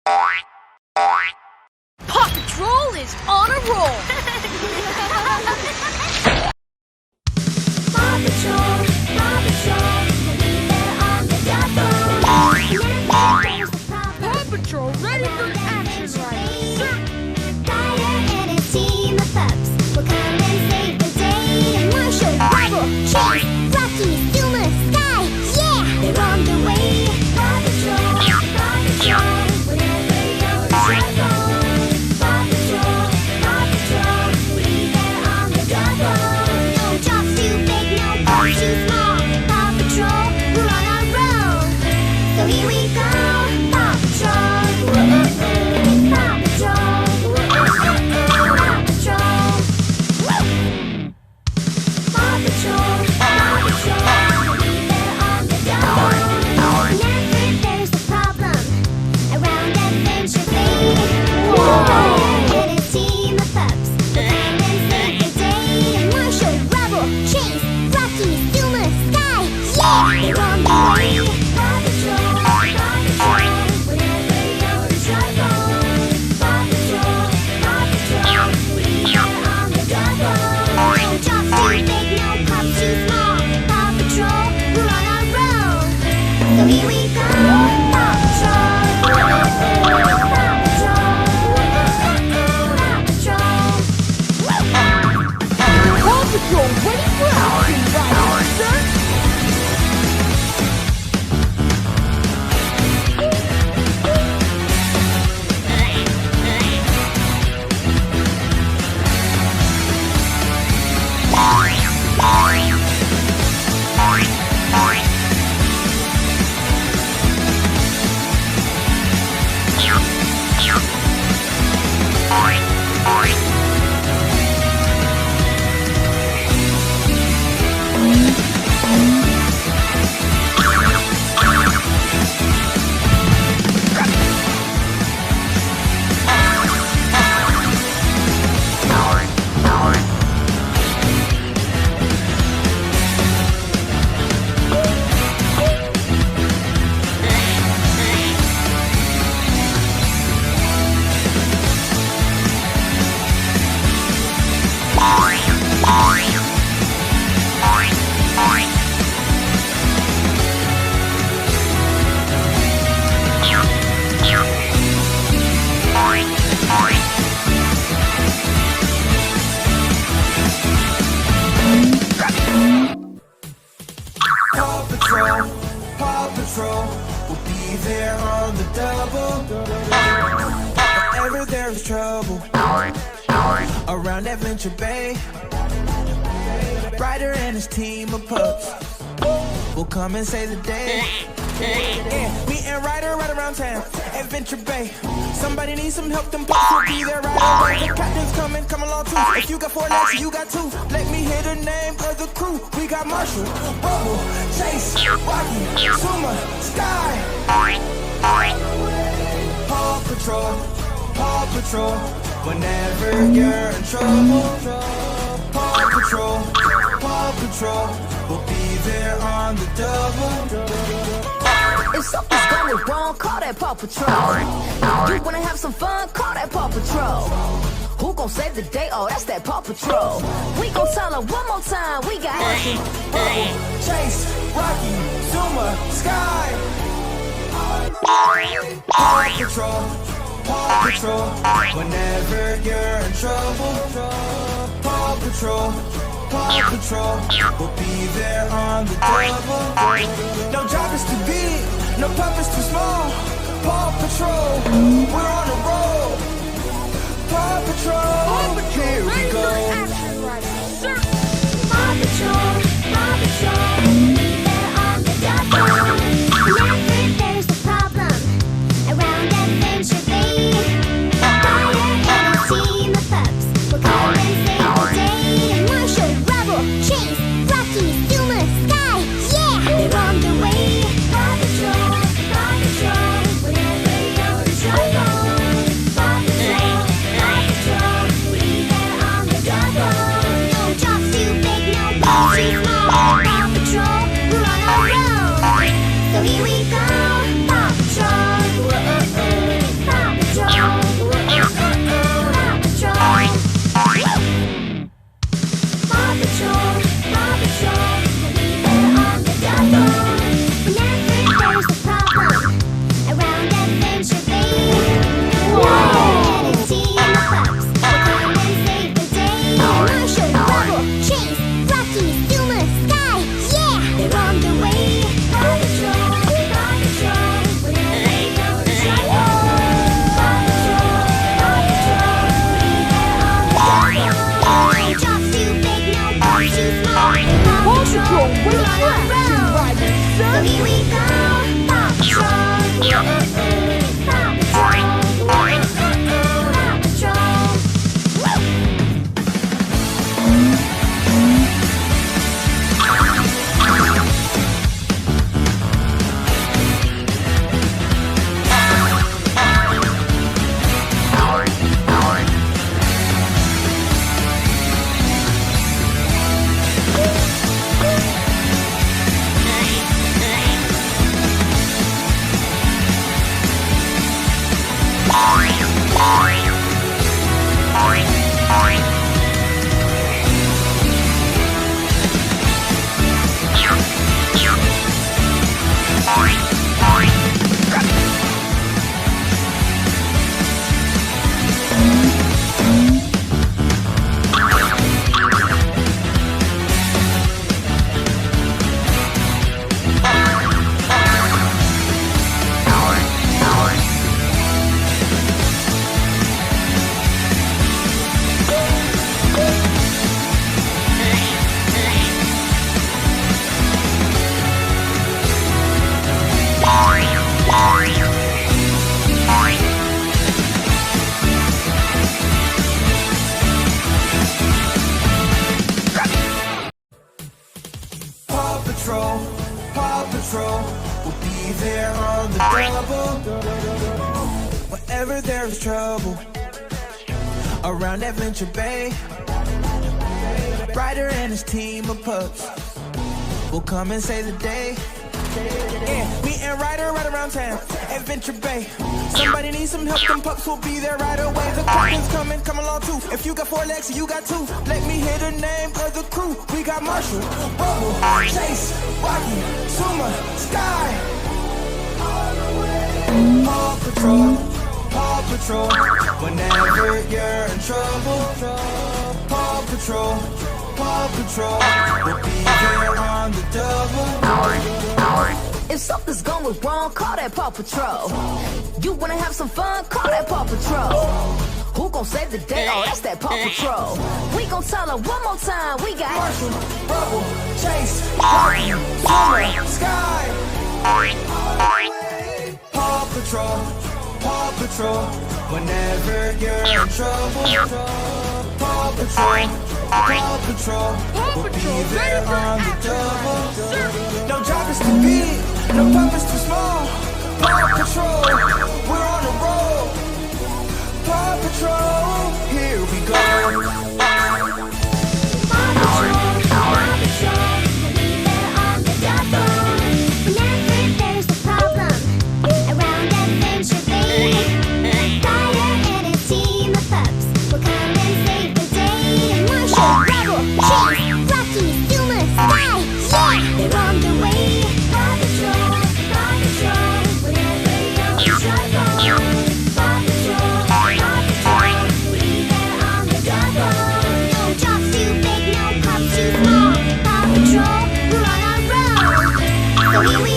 Paw Patrol is on a roll! Paw Patrol, we'll be there on the double. There's the problem. Paw Patrol ready for action, Ryder! Ryder and a team of pups will come and save the day. Marshall, Rubble, Chase, Rocky, Zuma, Sky, yeah! They're on the way. Paw Patrol, whenever you're in trouble. Paw Patrol, we'll be there on the double. No jobs too big, no jobs too small. Paw Patrol, we're on our roll. So here we go, Paw Patrol. Paw Patrol. Paw Patrol, we'll be there on the double. Whenever there's a problem around Adventure Bay, Ryder and a team of pups will come and save the day. Marshall, Rubble, Chase, Rocky, Zuma, Sky, yeah! They're on the way. Paw Patrol, whenever you're in trouble. Paw Patrol, we'll be there on the double. No jobs too big, no pups too small. Paw Patrol, we're on our roll. So here we go, Paw Patrol. Paw Patrol. Paw Patrol ready for action, Ryder, sir! Paw Patrol, we'll be there on the double. Whenever there's trouble around Adventure Bay, Ryder and his team of pups will come and save the day. Yeah, me and Ryder right around town, Adventure Bay. Somebody needs some help, them pups will be there right away. The captain's coming, come along too. If you got 4 legs, you got 2. Let me hear the name of the crew. We got Marshall, Rubble, Chase, Rocky, Zuma, Sky. Paw Patrol, whenever you're in trouble. Paw Patrol, we'll be there on the double. If something's going wrong, call that Paw Patrol. You wanna have some fun, call that Paw Patrol. Who gon' save the day? Oh, that's that Paw Patrol. We gon' tell her one more time, we got action. Chase, Rocky, Zuma, Sky. Paw Patrol, whenever you're in trouble. Paw Patrol, we'll be there on the double. No job is too big, no pup is too small. Paw Patrol, we're on a roll. Paw Patrol, here we go. Action, Ryder, sir! Paw Patrol, we'll be there on the double. Whenever there's a problem around Adventure Bay, Ryder and a team of pups will come and save the day. Marshall, Rubble, Chase, Rocky, Zuma, Sky, yeah! They're on the way. Paw Patrol, whenever you're in trouble. Paw Patrol, Paw Patrol, Paw Patrol, we'll be there on the double. Whenever there's trouble around Adventure Bay, Ryder and his team of pups will come and save the day. Yeah, me and Ryder right around town, Adventure Bay. Somebody needs some help, them pups will be there right away. The captain's coming, come along too. If you got 4 legs, you got 2. Let me hear the name of the crew. We got Marshall, Rubble, Chase, Rocky, Suma, Sky. Paw Patrol, Paw Patrol. Whenever you're in trouble, Paw Patrol, Paw Patrol. We'll be there on the double. If something's going wrong, call that Paw Patrol. You wanna have some fun, call that Paw Patrol. Who gon' save the day? Oh, that's that Paw Patrol. We gon' tell her one more time, we got Marshall, Rubble, Chase, Rocky, Suma, Sky. Paw Patrol, Paw Patrol. Whenever you're in trouble, Paw Patrol, Paw Patrol. We'll be there on the double. No job is too big, no pup is too small. Paw Patrol, we're on the road. Paw Patrol, here we go. Here we